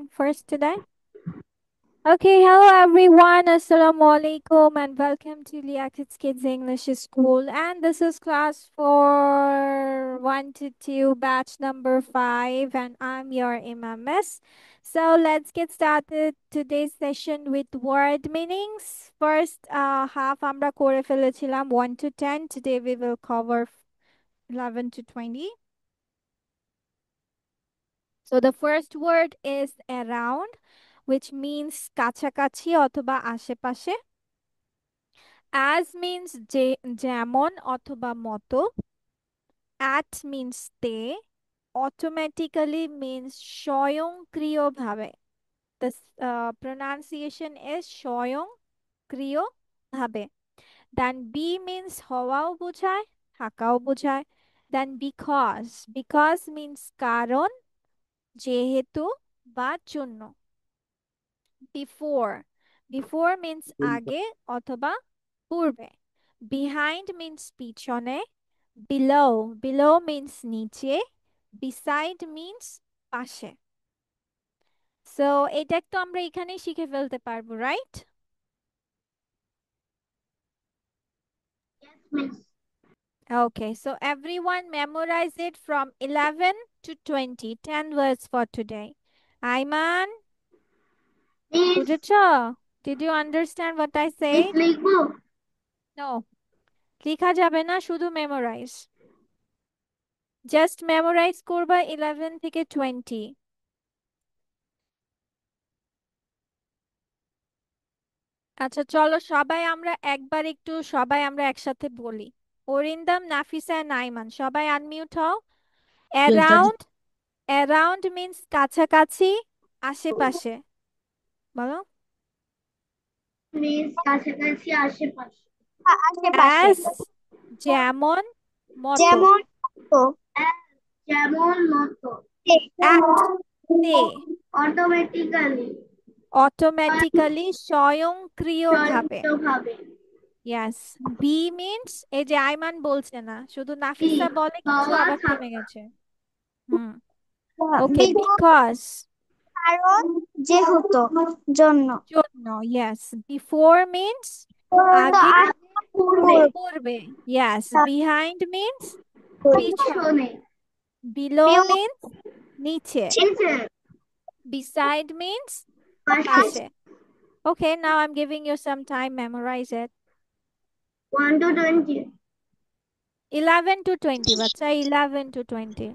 going first today? Okay, hello everyone. Assalamu alaikum and welcome to Liakit's Kids English School. And this is class for 1 to 2, batch number 5, and I'm your Imam Miss. So let's get started today's session with word meanings. First half আমরা করে ফেলেছিলাম 1 to 10. Today we will cover 11 to 20. So the first word is around, which means কাছাকাছি অথবা আশেপাশে. As means যেমন অথবা মতো. At means তে. Automatically means স্বয়ংক্রিয়ভাবে. The pronunciation is স্বয়ংক্রিয়ভাবে. Then be means হওয়াও বোঝায়, থাকাও বোঝায়. Then because means কারণ, যেহেতু বা জন্য. before means আগে অথবা পূর্বে. behind means পিছনে. below means নিচে. beside means পাশে. সো এটা তো আমরা এখানেই শিখে ফেলতে পারবো, right? Yes, miss. Okay, so everyone memorize it from 11 to 20. 10 words for today. Ayman, Miss, বুঝেছো? Did you understand what I miss said? লিখবো? No, লেখা যাবে না, শুধু মেমোরাইজ। জাস্ট মেমোরাইজ করবা 11 থেকে 20। আচ্ছা চলো সবাই আমরা একসাথে বলি। অরিন্দম, নাফিসা, নাইমান সবাই আনমিউট হও। অ্যারাউন্ড, অ্যারাউন্ড মিন্স কাছাকাছি, আশেপাশে। বলো। মিস কাছাকাছি আশেপাশে। আশেপাশে। অ্যাজ, যেমন, মতো। যেমন তো যেমন মতো। অ্যাট, তে। অটোমেটিক্যালি। অটোমেটিক্যালি, স্বয়ংক্রিয়ভাবে। স্বয়ংক্রিয়ভাবে। ইয়াস। বি মিন্স, এই যে আইমান বলছে না, শুধু কি নাফিসা বলে কিছু, হওয়া আবার থেমে থাকা। গেছে। হুম, ওকে। because বিকজ, কারণ যেহেতু জন্য জন্য। ইয়েস। বিফোর মিন্স তো আগে, পূর্বে। পূর্বে। ইয়েস। বিহাইন্ড মিন্স পিছনে। পিছনে। বিলো মিন্স নিচে। নিচে। beside means পাশে। পাশে। Okay, now I'm giving you some time, memorize it. 1 to 20. 11 to 20 বাচ্চা, 11 to 20।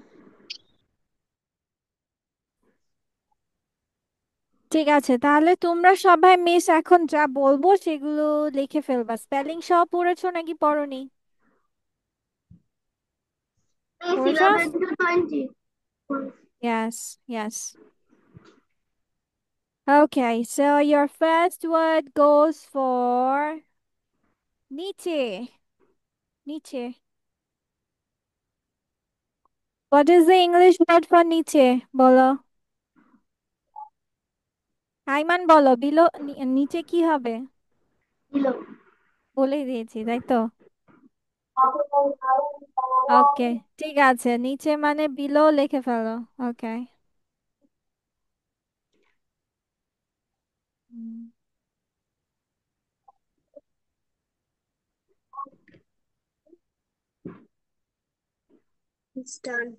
ঠিক আছে, তাহলে তোমরা সবাই মিস এখন যা বলবো সেগুলো লিখে ফেলবা। স্পেলিং সহ পড়েছো নাকি পড়োনি? Miss পড়েছো? 11 to 20. Yes, yes. Okay, so your first word goes for niche. Niche. What is the English word for niche? বলো। আইমান বলো, নিচে কি হবে? Below. বলেই দিয়েছি, তাই তো? ওকে, ঠিক আছে, নিচে মানে বিলো লিখে ফেলো। ওকে। it's done.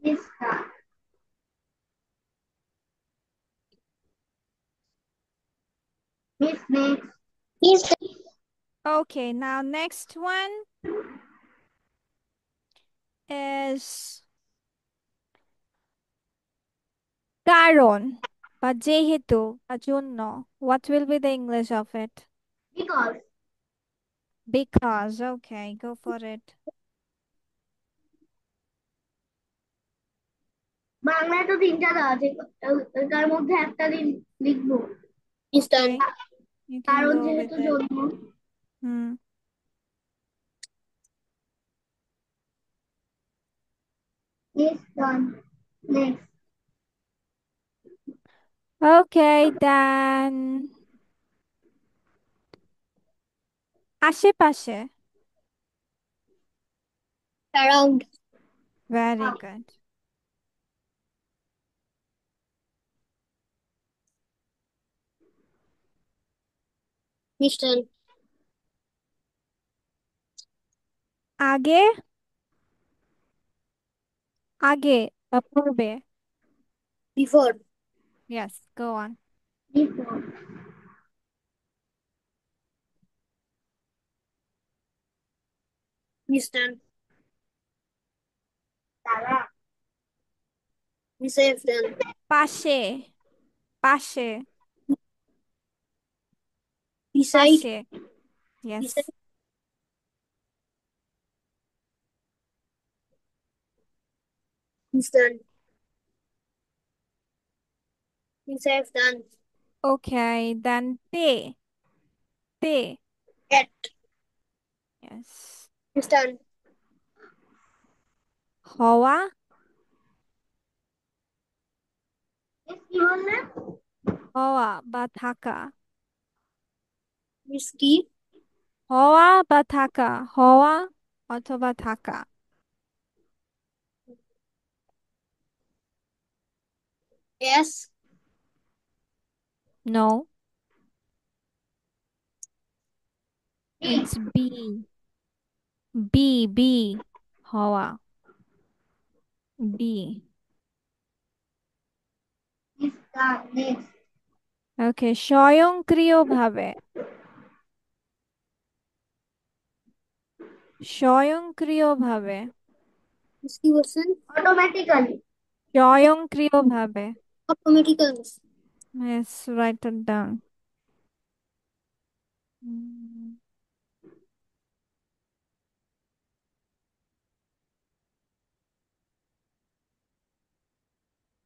Miss next. Is Okay, now next one is কারণ বা যেহেতু বা জন্য। What will be the English of it? Because. Because. Okay, go for it. বাংলায় তো তিনটা দেওয়া আছে, তার মধ্যে একটা লিখবো। is Okay, done. you can কারণ go যেহেতু with it. জন্ম। Hmm. Miss done. Next. Okay, then আশেপাশে। Around. Very good. Miss done. আগে আগে বা পূর্বে। Before. Yes, go on. before, Miss done. তারা, Miss I have done. পাশে পাশে Beside. পাশে। Yes. Beside. Miss done. Miss I have done. Okay, then তে তে। At. Yes. Miss done. হওয়া Miss কি বললে? হওয়া বা থাকা। Miss key. হওয়া বা থাকা, হওয়া অথবা থাকা। S. No, B, it's B. B, হওয়া। B. miss done, next, okay, স্বয়ংক্রিয়ভাবে স্বয়ংক্রিয়ভাবে Miss key person. automatically, স্বয়ংক্রিয়ভাবে। Automatically. Yes, write it down. Mm,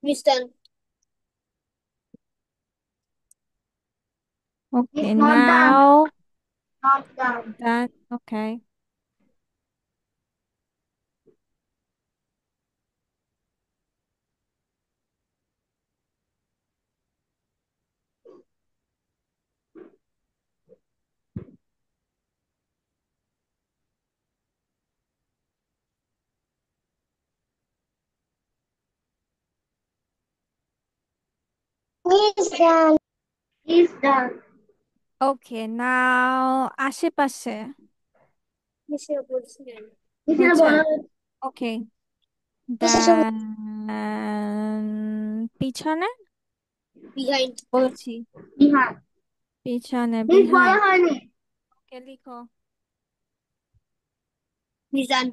Miss done. Okay, miss not done, now not done, done. Okay. Miss done. is done, Okay, now আশেপাশে Miss I বলছিলেন। miss এর হয়েছে। বলা Okay, Miss then পিছনে behind. বলেছি। বিহার, পিছনে miss বলা behind. হয়নি, Okay, লিখো। Miss done.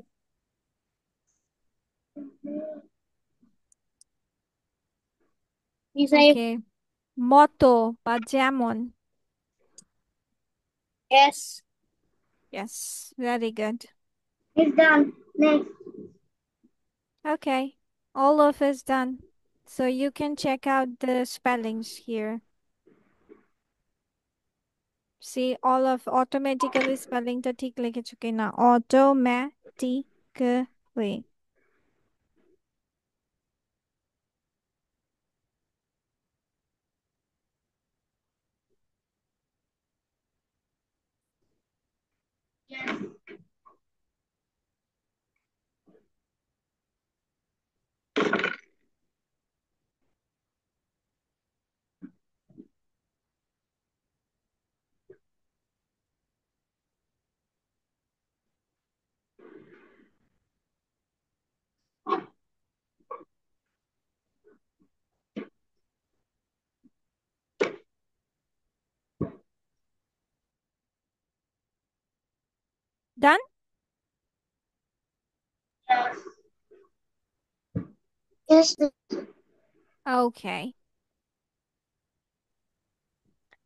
Miss I Okay, মতো বা যেমন। S. Yes, very good. miss done, next, Okay, all of us done. So you can check out the spellings here. See, all of automatically spelling টা ঠিক লিখেছো কিনা? Automatically. yes, Done? yes, Yes. Okay.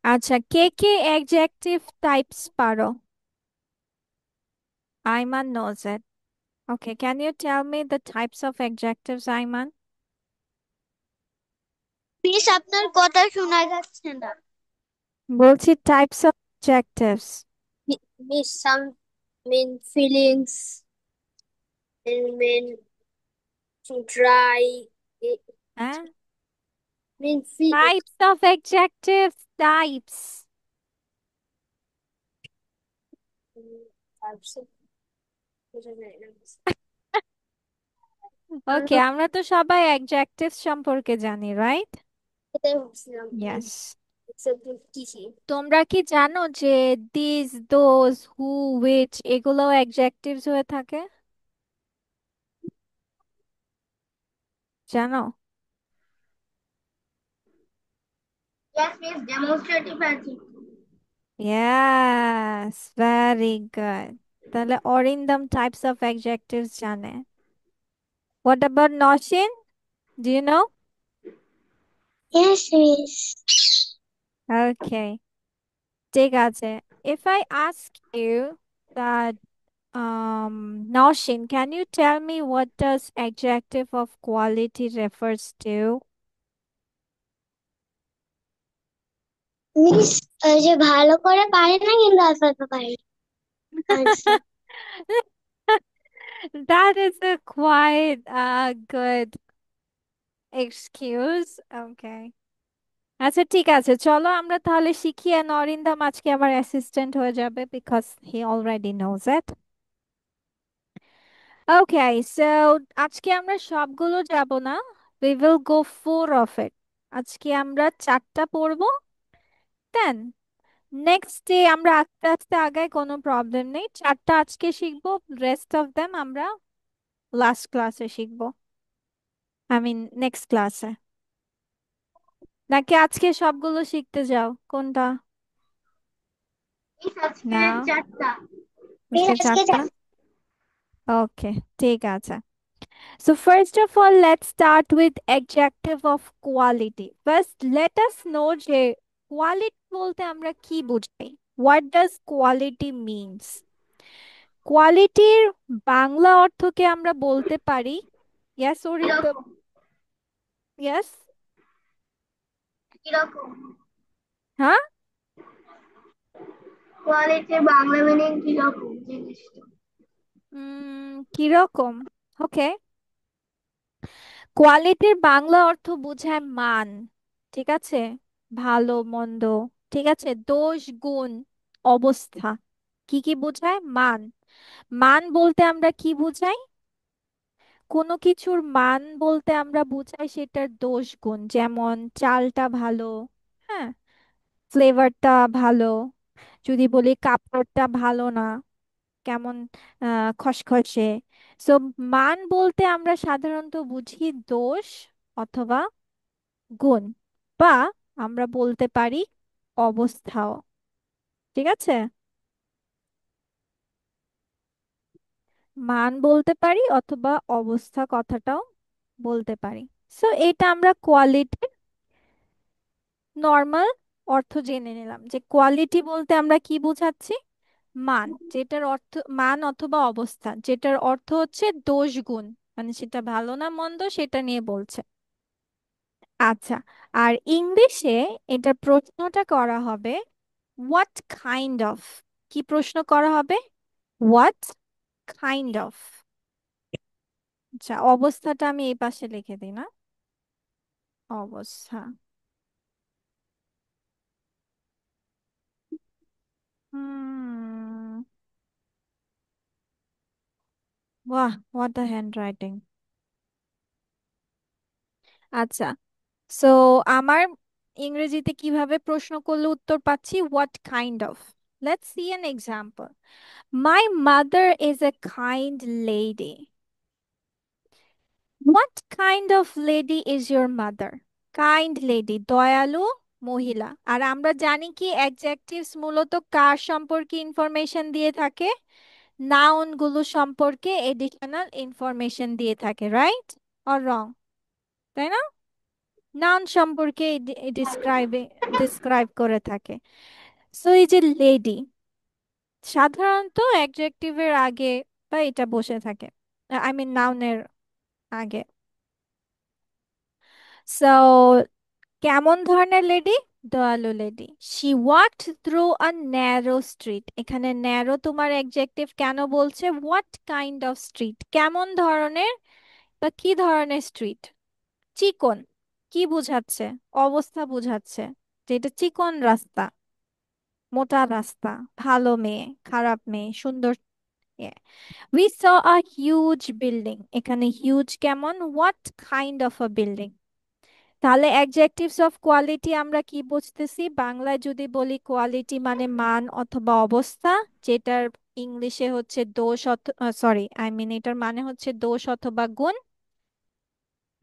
আচ্ছা, কে কে adjective types পারো? Ayman knows it. Okay, can you tell me the types of adjectives, Ayman? Miss আপনার কথা শোনা যাচ্ছে না। বলছি types of adjectives. Miss some mean feelings and mean to try. হ্যাঁ? Mean feel. Types of adjectives, types. ওকে, আমরা তো সবাই adjectives সম্পর্কে জানি, রাইট? এটাই ভাবছিলাম। Yes. কি কি? তোমরা কি জানো যে দিস, দোজ, হু, উইচ এগুলো অ্যাডজেক্টিভস হয়ে থাকে? জানো? Yes, means demonstrative adjective. Yes, very good. তাহলে অরিন্দম টাইপস অফ অ্যাডজেক্টিভস জানে। What about Noshin? Do you know? Yes, miss. Okay, ঠিক আছে। If I ask you that, Noshin, can you tell me what does adjective of quality refers to? Miss যে ভালো করে পারে না কিন্তু অল্প অল্প পারে answer. That is a quite good excuse. Okay. আচ্ছা ঠিক আছে, চলো আমরা তাহলে শিখি। আর অরিন্দম আজকে আমার অ্যাসিস্ট্যান্ট হয়ে যাবে because he already knows it. Okay, so আজকে আমরা সবগুলো যাব না, we will go four of it. আজকে আমরা চারটা পড়বো, দেন নেক্সট ডে আমরা আস্তে আস্তে আগাই, কোনো প্রবলেম নেই। চারটা আজকে শিখবো, রেস্ট অফ দেম আমরা লাস্ট ক্লাসে শিখবো, আই মিন নেক্সট ক্লাসে। নাকি আজকে সবগুলো শিখতে যাও, কোনটা? Miss আজকে না, চারটা। মিস আজকে আজকে চারটা। ওকে, ঠিক আছে। So first of all, let's start with adjective of quality. First, let us know যে quality বলতে আমরা কি বুঝাই? What does quality means? কোয়ালিটির বাংলা অর্থকে আমরা বলতে পারি, yes অরিন্দম? কিরকম? Yes? কিরকম? হ্যাঁ, কোয়ালিটি বাংলা মিনিং কিরকম জিনিসটা? কিরকম? ওকে, কোয়ালিটির বাংলা অর্থ বোঝায় মান, ঠিক আছে? ভালো মন্দ, ঠিক আছে? দোষ গুণ অবস্থা, কি কি বোঝায়? মান। মান বলতে আমরা কি বুঝাই? কোনো কিছুর মান বলতে আমরা বুঝাই সেটার দোষ গুণ, যেমন চালটা ভালো, হ্যাঁ, ফ্লেভারটা ভালো। যদি বলি কাপড়টা ভালো না, কেমন খসখসে। সো মান বলতে আমরা সাধারণত বুঝি দোষ অথবা গুণ, বা আমরা বলতে পারি অবস্থাও, ঠিক আছে? মান বলতে পারি অথবা অবস্থা কথাটাও বলতে পারি। সো এটা আমরা কোয়ালিটির নর্মাল অর্থ জেনে নিলাম, যে কোয়ালিটি বলতে আমরা কি বোঝাচ্ছি? মান, যেটার অর্থ মান অথবা অবস্থা, যেটার অর্থ হচ্ছে দোষ গুণ, মানে সেটা ভালো না মন্দ সেটা নিয়ে বলছে। আচ্ছা, আর ইংলিশে এটার প্রশ্নটা করা হবে হোয়াট কাইন্ড অফ। কি প্রশ্ন করা হবে? What kind of. আচ্ছা, অবস্থাটা আমি এই পাশে লিখে দিই না, অবস্থা। হুম, বাহ, হোয়াট দ্য হ্যান্ড রাইটিং। আচ্ছা, সো আমার ইংরেজিতে কিভাবে প্রশ্ন করলে উত্তর পাচ্ছি? What kind of. Let's see an example. My mother is a kind lady. What kind of lady is your mother? Kind lady, দয়ালু মহিলা। আর আমরা জানি কি অ্যাডজেক্টিভস মূলত কার সম্পর্কে ইনফরমেশন দিয়ে থাকে? নাউন গুলো সম্পর্কে এডিশনাল ইনফরমেশন দিয়ে থাকে, রাইট অর রং? তাই না? নাউন সম্পর্কে ডিসক্রাইব করে থাকে। সো এই যে লেডি, সাধারণত অ্যাডজেক্টিভের আগে বা এটা বসে থাকে, আই মিন নাউনের আগে। সো কেমন ধরনের লেডি? দয়ালু lady. She walked through a narrow street, এখানে ন্যারো তোমার অ্যাডজেক্টিভ কেন বলছে? হোয়াট কাইন্ড অফ স্ট্রিট, কেমন ধরনের বা কি ধরনের স্ট্রিট? চিকন, কি বুঝাচ্ছে? অবস্থা বুঝাচ্ছে, যে এটা চিকন রাস্তা, মোটা রাস্তা, ভালো মেয়ে, খারাপ মেয়ে, সুন্দর। We saw a huge building, এখানে হিউজ কেমন? What kind of a building? তাহলে অ্যাডজেক্টিভস অফ কোয়ালিটি আমরা কি বুঝতেছি? বাংলায় যদি বলি কোয়ালিটি মানে মান অথবা অবস্থা, যেটার ইংলিশে হচ্ছে দোষ, সরি আই মিন এটার মানে হচ্ছে দোষ অথবা গুণ।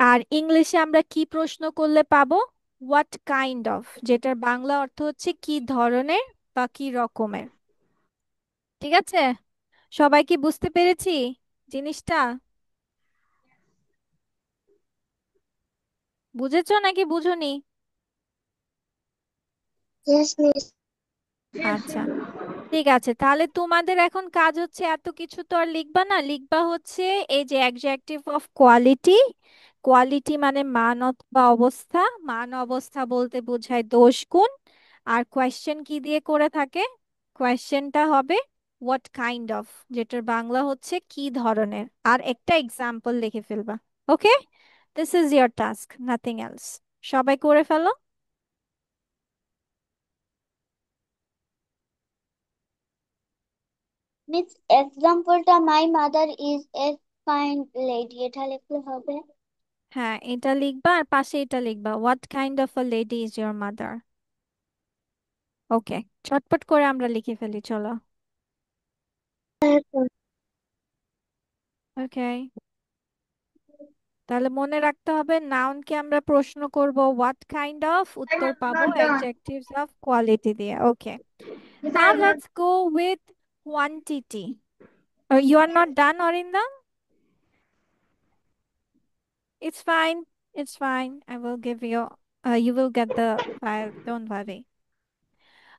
আর ইংলিশে আমরা কি প্রশ্ন করলে পাবো? হোয়াট কাইন্ড অফ, যেটার বাংলা অর্থ হচ্ছে কি ধরনের বা কি রকমের। ঠিক আছে, সবাই কি বুঝতে পেরেছি জিনিসটা? বুঝেছো নাকি বুঝোনি? Yes, miss. Yes, আচ্ছা, ঠিক আছে। তাহলে তোমাদের এখন কাজ হচ্ছে, এত কিছু তো আর লিখবা না, লিখবা হচ্ছে এই যে অ্যাডজেক্টিভ অফ কোয়ালিটি। কোয়ালিটি মানে মান অথবা অবস্থা, মান অবস্থা বলতে বোঝায় দোষ গুণ। আর কোয়েশ্চেন কি দিয়ে করে থাকে? কোয়েশ্চেনটা হবে হোয়াট কাইন্ড অফ, যেটার বাংলা হচ্ছে কি ধরনের। আর একটা এক্সাম্পল লিখে ফেলবা। Okay, this is your task, nothing else. সবাই করে ফেলো। মিস এক্সাম্পলটা my mother is a fine lady এটা লিখলে হবে? হ্যাঁ, এটা লিখবা আর পাশে এটা লিখবা, what kind of a lady is your mother. Okay, চটপট করে আমরা লিখে ফেলি, চলো। ওকে, তাহলে মনে রাখতে হবে নাউনকে আমরা প্রশ্ন করব হোয়াট কাইন্ড অফ, I উত্তর have পাবো not done. Adjectives of quality দিয়ে। Okay, Yes, I now have not. Let's go with quantity. You are not done, Arinda? It's fine, it's fine, I will give you, you will get the file, don't worry.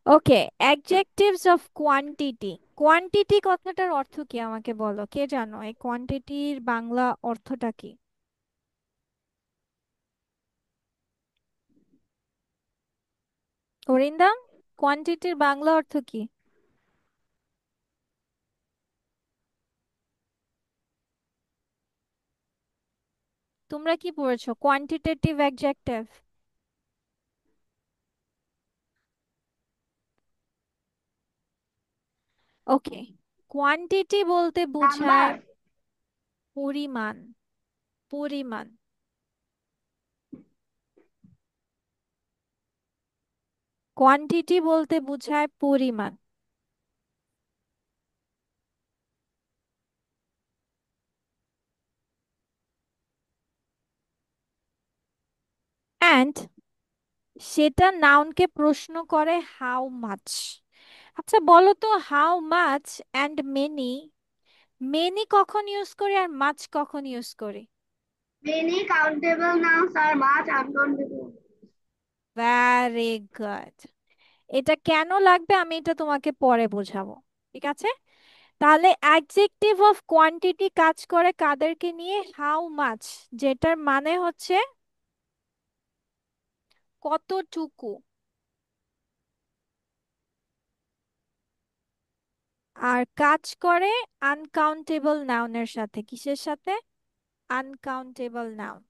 Okay, adjectives of quantity. Quantity কথাটার অর্থ কি আমাকে বলো, কে জানো এই কোয়ান্টিটির বাংলা অর্থটা কি? অরিন্দম, কোয়ান্টিটির বাংলা অর্থ কি? তোমরা কি পড়েছো? Quantitative adjective. ওকে, কোয়ান্টিটি বলতে বোঝায় Number. পরিমাণ। পরিমাণ, কোয়ান্টিটি বলতে বোঝায় পরিমাণ। অ্যান্ড সেটা নাউনকে প্রশ্ন করে হাউ মাচ। আচ্ছা বলো তো, how much and many, many কখন ইউজ করি আর মাচ কখন ইউজ করি? Many countable nouns are much uncountable. Very good. এটা কেন লাগবে আমি এটা তোমাকে পরে বোঝাবো, ঠিক আছে? তাহলে অ্যাডজেক্টিভ অফ কোয়ান্টিটি কাজ করে কাদেরকে নিয়ে? হাউ মাচ, যেটার মানে হচ্ছে কতটুকু। আর কাজ করে আনকাউন্টেবল নাউনের সাথে। কিসের সাথে? Uncountable noun.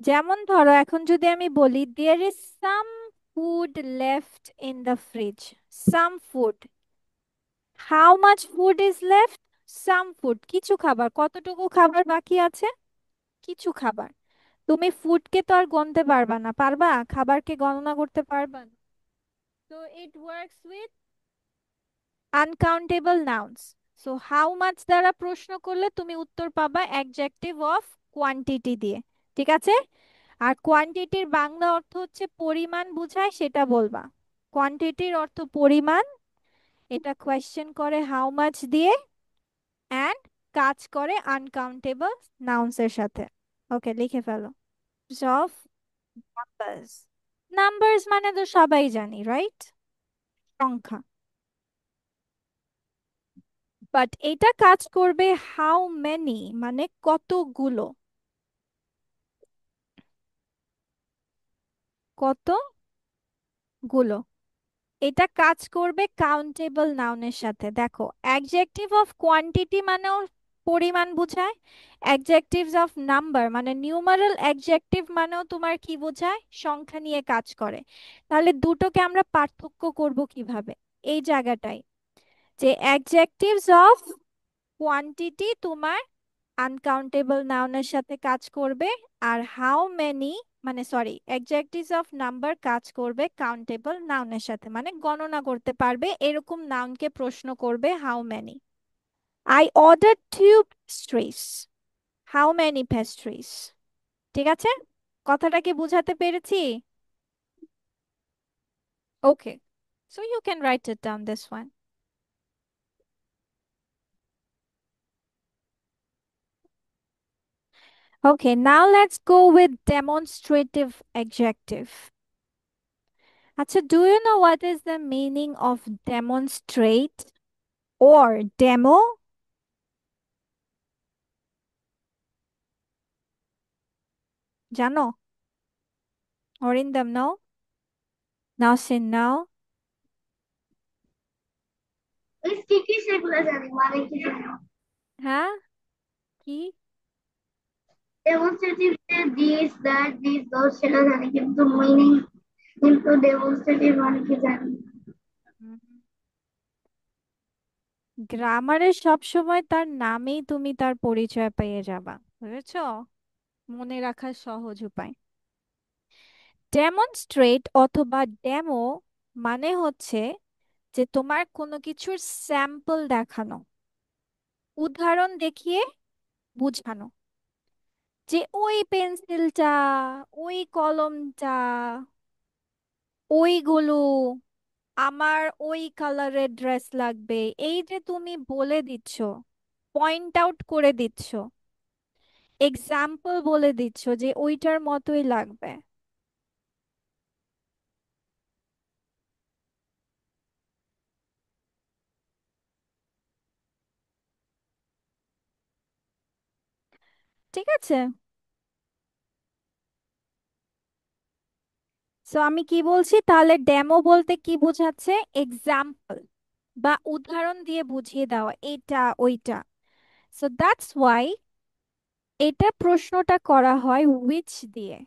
যেমন ধরো, এখন যদি আমি বলি there is some food left in the fridge. Some food, how much food is left? Some food, কিছু খাবার। কতটুকু খাবার বাকি আছে? কিছু খাবার। তুমি ফুডকে তো আর গুনতে পারবা না, পারবা? খাবারকে গণনা করতে পারবা না। তো it works with uncountable nouns. So how much দ্বারা প্রশ্ন করলে তুমি উত্তর পাবা অ্যাডজেক্টিভ অফ কোয়ান্টিটি দিয়ে। ঠিক আছে? আর কোয়ান্টিটির বাংলা অর্থ হচ্ছে পরিমাণ বোঝায়, সেটা বলবা। কোয়ান্টিটির অর্থ পরিমাণ, এটা কোয়েশ্চেন করে হাউ মাচ দিয়ে, অ্যান্ড কাজ করে আনকাউন্টেবল নাউন্স এর সাথে। ওকে, লিখে ফেলো। Of numbers. নাম্বারস মানে তো সবাই জানি, রাইট? সংখ্যা। বাট এটা কাজ করবে হাউ মেনি মানে কতগুলো। কতগুলো, এটা কাজ করবে কাউন্টেবল নাউনের সাথে। দেখো, অ্যাডজেক্টিভ অফ কোয়ান্টিটি মানেও পরিমাণ বোঝায়, অ্যাডজেক্টিভস অফ নাম্বার মানে নিউমারাল অ্যাডজেক্টিভ মানেও তোমার কি বোঝায়? সংখ্যা নিয়ে কাজ করে। তাহলে দুটোকে আমরা পার্থক্য করব কিভাবে? এই জায়গাটাই, যে অ্যাডজেক্টিভস অফ কোয়ান্টিটি তোমার আনকাউন্টেবল নাউনের সাথে কাজ করবে, আর হাউ মেনি মানে সরি অ্যাডজেক্টিভস অফ নাম্বার কাজ করবে কাউন্টেবল নাউনের সাথে, মানে গণনা করতে পারবে এরকম নাউনকে প্রশ্ন করবে how many. I order 2 pastries, how many pastries. ঠিক আছে, কথাটা কি বুঝাতে পেরেছি? Okay, so you can write it down this one. Okay, now let's go with demonstrative adjective. Acha, do you know what is the meaning of demonstrate or demo? জানো? Orindam, no? Nausin, no? ওই কি কি সেগুলো জানি, মানে কি জানি। হ্যাঁ, কি? ডেমনস্ট্রেটিভ যে দিস দ্যাট দিস দোস সেটা জানি, কিন্তু মিনিং, কিন্তু ডেমনস্ট্রেটিভ মানে কি জানি না। গ্রামারে সবসময় তার নামেই তুমি তার পরিচয় পেয়ে যাবা, বুঝেছো? মনে রাখার সহজ উপায়। ডেমনস্ট্রেট অথবা ডেমো মানে হচ্ছে যে তোমার কোনো কিছুর স্যাম্পল দেখানো, উদাহরণ দেখিয়ে বুঝানো, যে ওই পেন্সিলটা, ওই কলমটা, ওইগুলো, আমার ওই কালারের ড্রেস লাগবে, এই যে তুমি বলে দিচ্ছ, পয়েন্ট আউট করে দিচ্ছ, এক্সাম্পল বলে দিচ্ছ যে ওইটার মতোই লাগবে। ঠিক আছে, সো আমি কি বলছি তাহলে, ডেমো বলতে কি বোঝাচ্ছে? এক্সাম্পল বা উদাহরণ দিয়ে বুঝিয়ে দেওয়া এটা ওইটা। সো দ্যাটস ওয়াই এটা প্রশ্নটা করা হয় হুইচ দিয়ে,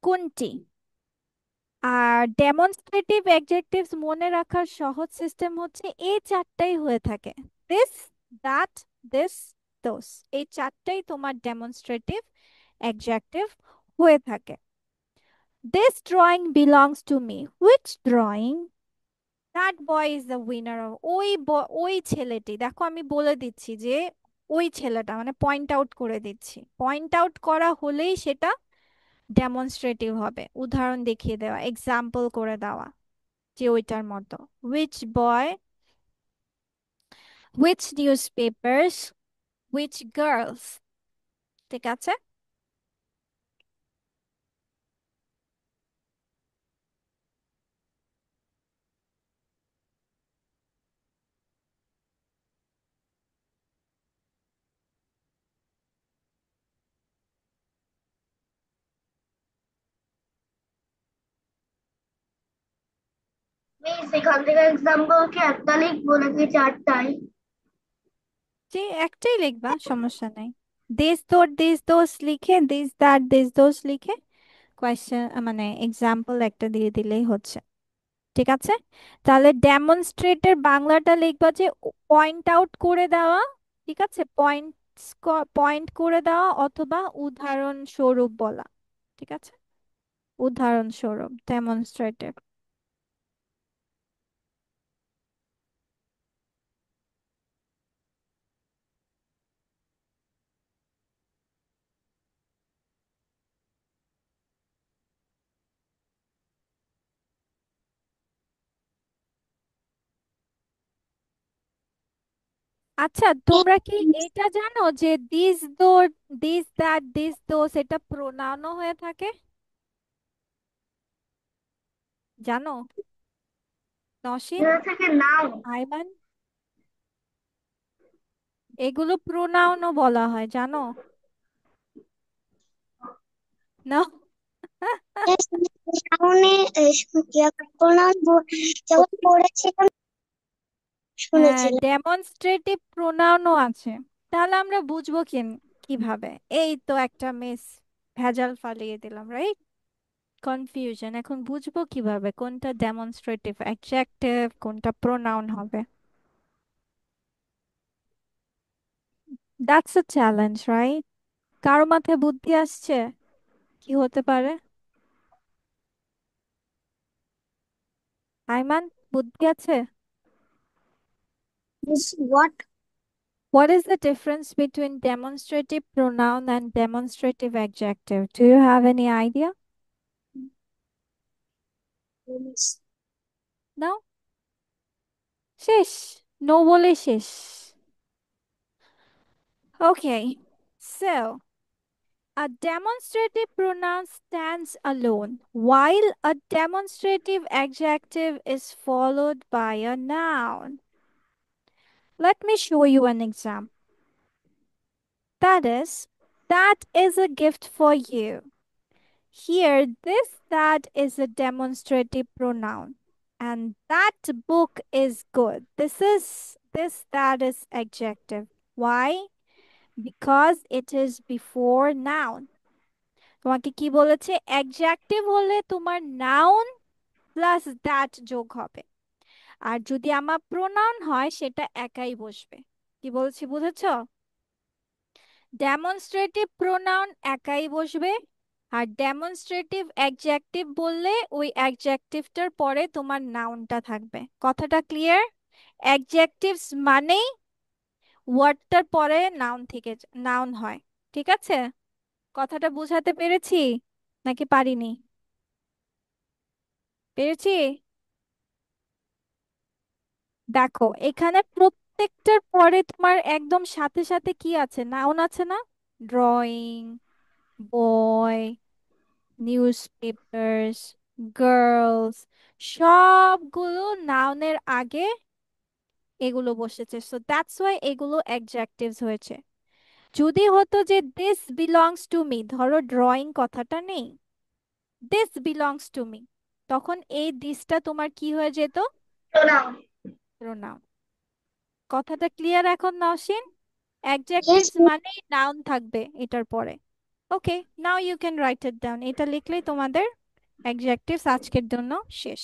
কোনটি। আর ডেমনস্ট্রেটিভ অ্যাডজেক্টিভস মনে রাখার সহজ সিস্টেম হচ্ছে এই চারটাই হয়ে থাকে, দিস, দ্যাট, দিস, দোস, এই চারটাই তোমার ডেমনস্ট্রেটিভ অ্যাডজেক্টিভ হয়ে থাকে। This drawing belongs to me, which drawing? That boy is the winner of, ওই ছেলেটি, দেখো আমি বলে দিচ্ছি যে ওই ছেলেটা, মানে পয়েন্ট আউট করে দিচ্ছি, পয়েন্ট আউট করা হলেই সেটা ডেমনস্ট্রেটিভ হবে, উদাহরণ দেখিয়ে দেওয়া, এক্সাম্পল করে দেওয়া যে ওইটার মতো। Which boy, which news papers, which girls. ঠিক আছে, মিস এখান থেকে এক্সাম্পল কি একটা লিখবো নাকি চারটাই? যে একটাই লিখবা, সমস্যা নাই। দিস তোর দিস দোস লিখে, দিস দ্যাট দিস দোস লিখে কোয়েশ্চেন মানে এক্সাম্পল একটা দিয়ে দিলেই হচ্ছে। ঠিক আছে, তাহলে ডেমনস্ট্রেটের বাংলাটা লিখবা যে পয়েন্ট আউট করে দেওয়া। ঠিক আছে, পয়েন্ট করে দেওয়া অথবা উদাহরণস্বরূপ বলা। ঠিক আছে, উদাহরণস্বরূপ ডেমনস্ট্রেটিভ। আচ্ছা, তোমরা কি এটা জানো যে দিস দ্যাট দিস দোস এটা প্রোনাউনও হয়ে থাকে? জানো? নসিন, যেটা থেকে নাও। আইমান, এগুলো প্রোনাউনও বলা হয়, জানো? না? সামনে প্রণাম যখন পড়েছিলাম হ্যাঁ, শুনেছিলাম। ডেমনস্ট্রেটিভ প্রোনাউনও আছে। তাহলে আমরা বুঝবো কিভাবে? এই তো একটা মিস ভেজাল ফালিয়ে দিলাম, রাইট? কনফিউশন, এখন বুঝবো কিভাবে কোনটা ডেমনস্ট্রেটিভ অ্যাডজেক্টিভ কোনটা প্রোনাউন হবে? That's a challenge, right? কারো মাথায় বুদ্ধি আসছে কি হতে পারে? আইমান, বুদ্ধি আছে? This what? What is the difference between demonstrative pronoun and demonstrative adjective? Do you have any idea? No? শেষ। No বলে শেষ। Okay. So, a demonstrative pronoun stands alone, while a demonstrative adjective is followed by a noun. Let me show you an example. That is a gift for you. Here, that is a demonstrative pronoun. And that book is good. That is adjective. Why? Because it is before noun. তোমাকে কি বলেছে? Adjective হলে তোমার noun plus that যোগ হবে, আর যদি আমার pronoun হয় সেটা একাই বসবে। কি বলছি বুঝেছো? ডেমনস্ট্রেটিভ প্রোনাউন একাই বসবে, আর ডেমনস্ট্রেটিভ অ্যাডজেক্টিভ বললে ওই অ্যাডজেক্টিভটার পরে তোমার নাউনটা থাকবে। কথাটা ক্লিয়ার? অ্যাডজেক্টিভস মানেই ওয়ার্ডটার পরে নাউন থেকে নাউন হয়। ঠিক আছে? কথাটা বুঝাতে পেরেছি নাকি পারিনি? পেরেছি? দেখো এখানে প্রত্যেকটার পরে তোমার একদম সাথে সাথে কি আছে? নাউন আছে না? ড্রয়িং, বয়, নিউজ পেপার্স, গার্লস, সবগুলো নাউনের আগে এগুলো বসেছে। সো দ্যাটস ওয়াই এগুলো অ্যাডজেক্টিভস হয়েছে। যদি হতো যে দিস বিলংস টু মি, ধরো ড্রয়িং কথাটা নেই, দিস বিলংস টু মি, তখন এই দিসটা তোমার কি হয়ে যেত? pronoun. প্রোনাউন। কথাটা ক্লিয়ার এখন নওশিন? Yes, অ্যাডজেক্টিভস মানেই নাউন থাকবে এটার পরে। Okay, now you can write it down. এটা লিখলেই তোমাদের অ্যাডজেক্টিভস আজকের জন্য শেষ।